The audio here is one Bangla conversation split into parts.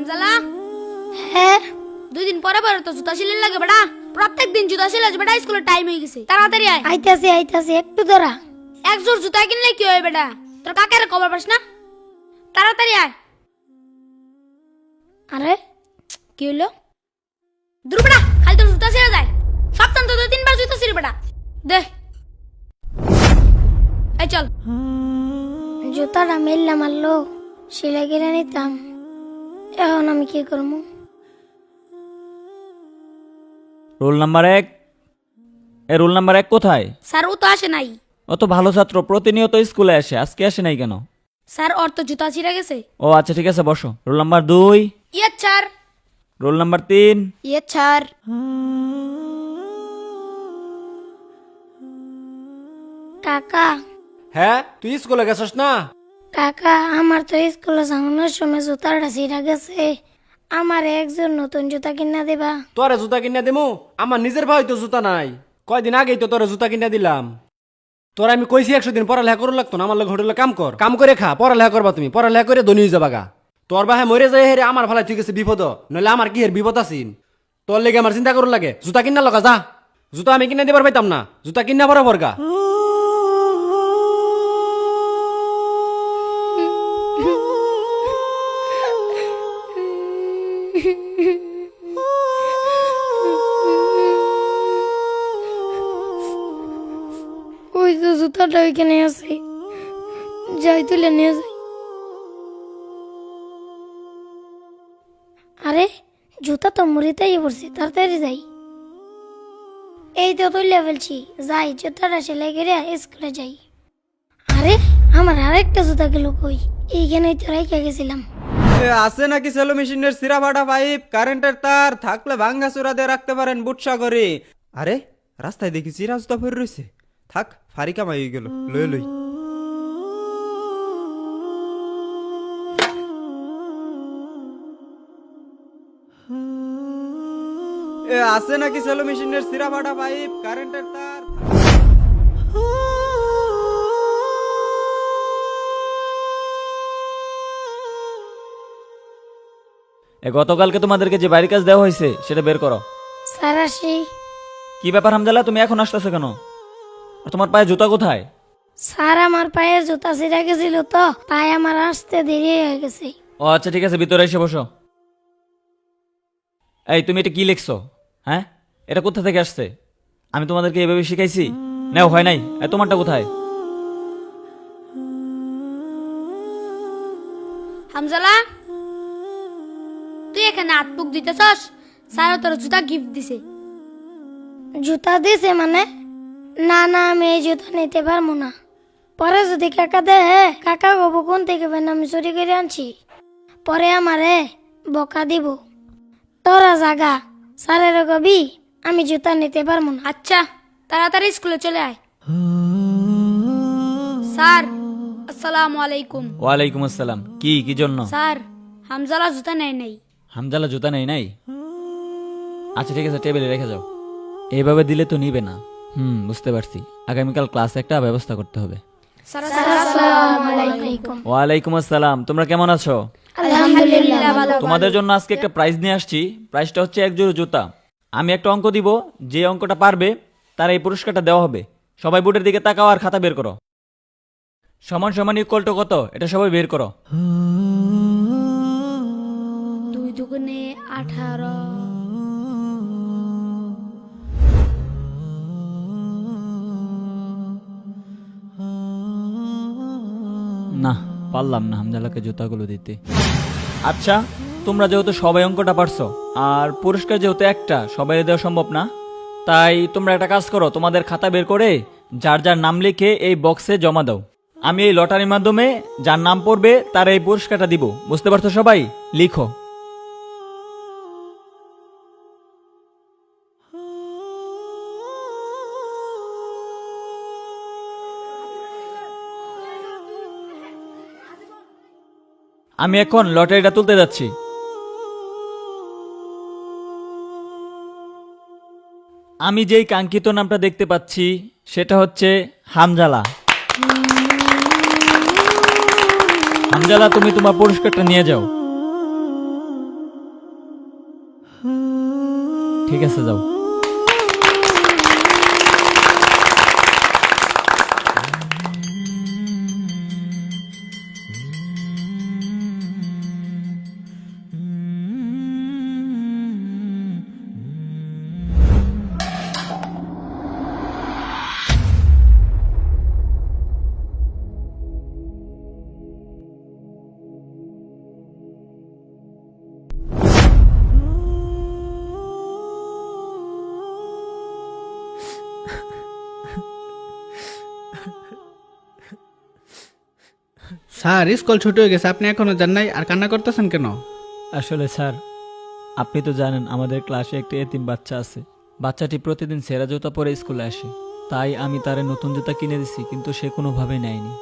হামজালা হ্যাঁ 2 দিন পরে পরে তো জুতা সিলাই লাগে বেটা। প্রত্যেক দিন জুতা সিলাই বেটা, স্কুলের টাইম হয়ে গেছে, তাড়াতাড়ি আয়। আইতাছি একটু ধরা। এক জোড় জুতা কিনলে কি হয় বেটা? তোর কাকের খবর পাস না? তাড়াতাড়ি আয়। আরে কি হলো? দূর বেটা, খালি তোর জুতা ছিঁড়ে যায়। সপ্তাহ তো 2-3 বার জুতা ছিঁড়ে বেটা। দে এই চল। জুতাটা মেললাম মারলো, সেলাই কিনে নিতাম। এখন আমি কি করবো? Roll number 1। রোল নাম্বার 1 কোথায়? স্যার ও তো আসে নাই। ও তো ভালো ছাত্র, প্রতিনিয়ত স্কুলে আসে, আজকে আসে নাই কেন? স্যার ওর তো জুতা ছিঁড়ে গেছে। ও আচ্ছা ঠিক আছে, বসো। Roll number 2। ইয়ে স্যার। Roll number 3। ইয়ে স্যার। কাকা হ্যাঁ, তুই স্কুলে গেছস না? কাকা আমার তো স্কুলে যাওয়ানোর সময় জুতাটা ছিঁড়া গেছে। আমার একজন নতুন জুতা কিনা দেবা? তোরে জুতা কিনে দেবো? আমার নিজের ভাই তো জুতা নাই। কয়দিন আগেই তো তোরে জুতা কিনে দিলাম। তোর আমি কইছি 100 দিন পড়ালেখা করুন লাগতো না, আমার লোক হোটেলে কাম করে খা, পড়ালেখা করবা তুমি, পড়ালেখা করে ধনী হয়ে যাবা গা। তোর বাহে মরে যায় হেরে আমার ভালাই ঠিক আছে বিপদ, নইলে আমার কি হের বিপদ আছিন? তোর লেগে আমার চিন্তা করুন লাগে। জুতা কিনা লগা যা, জুতা আমি কিনে দিবার পাইতাম না, জুতা কিনা বরাবর গা। ওই তো জুতাটা ওইখানে আছে, যাই তুলে নিয়ে যাই। আরে জুতা তো মুড়িতেই পড়ছে, তাড়াতাড়ি যাই। এই তো তুলে ফেলছি, যাই জুতাটা সেলাই করে স্কুলে যাই। আরে আমার আরেকটা জুতা গেল কই? এইখানেই তো রেখে গেছিলাম। আছে নাকি সেলো মেশিনের সিরা ফাটা পাইপ, কারেন্টের তার থাকলে ভাঙ্গা চূড়া দিয়ে রাখতে পারেন বুটসা করে। আরে রাস্তায় দেখি চিরা জুতা পরে রয়েছে, থাক ফারি কামাই হয়ে গেল, লই লই। আছে নাকি সেলো মেশিনের সিরা ফাটা পাইপ, কারেন্টের তার। গতকালকে তোমাদেরকে যে বাড়ির কাজ দেওয়া হয়েছে সেটা বের করো। স্যার আসি। কি ব্যাপার হামজালা, তুমি এখন আসতেছো কেন? আর তোমার পায়ে জুতা কোথায়? স্যার আমার পায়ে জুতা ছিঁড়া গেছিল তো, তাই আমার আসতে দেরি হয়ে গেছে। ও আচ্ছা ঠিক আছে, ভিতরে এসে বসো। এই তুমি এটা কি লিখছো? হ্যাঁ, এটা কোথা থেকে আসছে? আমি তোমাদেরকে এভাবে শিখাইছি? নাও হয় নাই। তোমারটা কোথায়? হামজালা তুই এখানে আতপুক দিতেছস? স্যার তোর জুতা গিফট দিছে। জুতা দিছে মানে? না না, আমি এই জুতা নিতে পারবো না। পরে যদি কাকা দে, কাকা কব কোন থেকে বেন আমি চুরি করে আনছি, পরে আমারে বকা দিব। তোরা জাগা, স্যারের কবি আমি জুতা নিতে পারবো না। আচ্ছা তাড়াতাড়ি স্কুলে চলে আয়। স্যার আসসালামু আলাইকুম। ওয়ালাইকুম আসসালাম। কি জন্য? স্যার হামজালা জুতা নেয় নাই। হামজালা জুতা নেই নাই? আচ্ছা ঠিক আছে, টেবিলে রেখে যাও। এইভাবে দিলে তো নিবে না। বুঝতে পারছি। আগামীকাল ক্লাসে একটা ব্যবস্থা করতে হবে। স্যার আসসালামু আলাইকুম। ওয়ালাইকুম আসসালাম। তোমরা কেমন আছো? আলহামদুলিল্লাহ ভালো। তোমাদের জন্য আজকে একটা প্রাইজ নিয়ে আসছি। প্রাইজটা হচ্ছে 1 জোড়া জুতা। আমি একটা অঙ্ক দিব, যে অঙ্কটা পারবে তার এই পুরস্কারটা দেওয়া হবে। সবাই বোর্ডের দিকে তাকাও আর খাতা বের করো। সমান সমান ইকুয়াল টু কত, এটা সবাই বের করো। 2 দুগুণে 18। না, পারলাম না হামজালাকে জুতাগুলো দিতে। আচ্ছা, তোমরা যেহেতু সবাই অঙ্কটা পারছো আর পুরস্কার যেহেতু একটা, সবাই দেওয়া সম্ভব না, তাই তোমরা একটা কাজ করো, তোমাদের খাতা বের করে যার যার নাম লিখে এই বক্সে জমা দাও। আমি এই লটারির মাধ্যমে যার নাম পড়বে তার এই পুরস্কারটা দিব। বুঝতে পারছো সবাই? লিখো। আমি এখন লটারিটা তুলতে যাচ্ছি। আমি যেই কাঙ্ক্ষিত নামটা দেখতে পাচ্ছি সেটা হচ্ছে হামজালা। হামজালা, তুমি তোমার পুরস্কারটা নিয়ে যাও। ঠিক আছে যাও। স্যার স্কুল ছুটি হয়ে গেছে, আপনি এখনো যান নাই আর কান্না করতেছেন কেন? আসলে স্যার, আপনি তো জানেন আমাদের ক্লাসে একটি এতিম বাচ্চা আছে। বাচ্চাটি প্রতিদিন সেরা জুতা পরে স্কুলে আসে, তাই আমি তারে নতুন জুতা কিনে দিছি, কিন্তু সে কোনোভাবেই নেয়নি।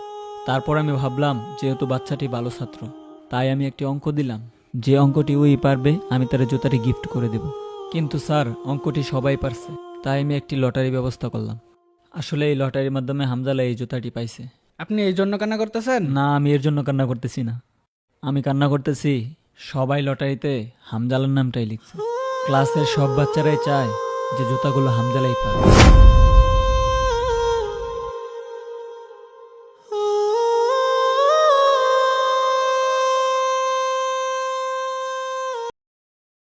তারপর আমি ভাবলাম যেহেতু বাচ্চাটি ভালো ছাত্র, তাই আমি একটি অঙ্ক দিলাম, যে অঙ্কটি ওই পারবে আমি তার জুতাটি গিফট করে দেব। কিন্তু স্যার, অঙ্কটি সবাই পারছে, তাই আমি একটি লটারি ব্যবস্থা করলাম। আসলে এই লটারির মাধ্যমে হামজালা এই জুতাটি পাইছে। আপনি এই জন্য কান্না করতেছেন? না, আমি এর জন্য কান্না করতেছি না। আমি কান্না করতেছি সবাই লটারিতে হামজালার নামটাই লিখছে। ক্লাসের সব বাচ্চারাই চায় যে জুতাগুলো হামজালাই পাবে।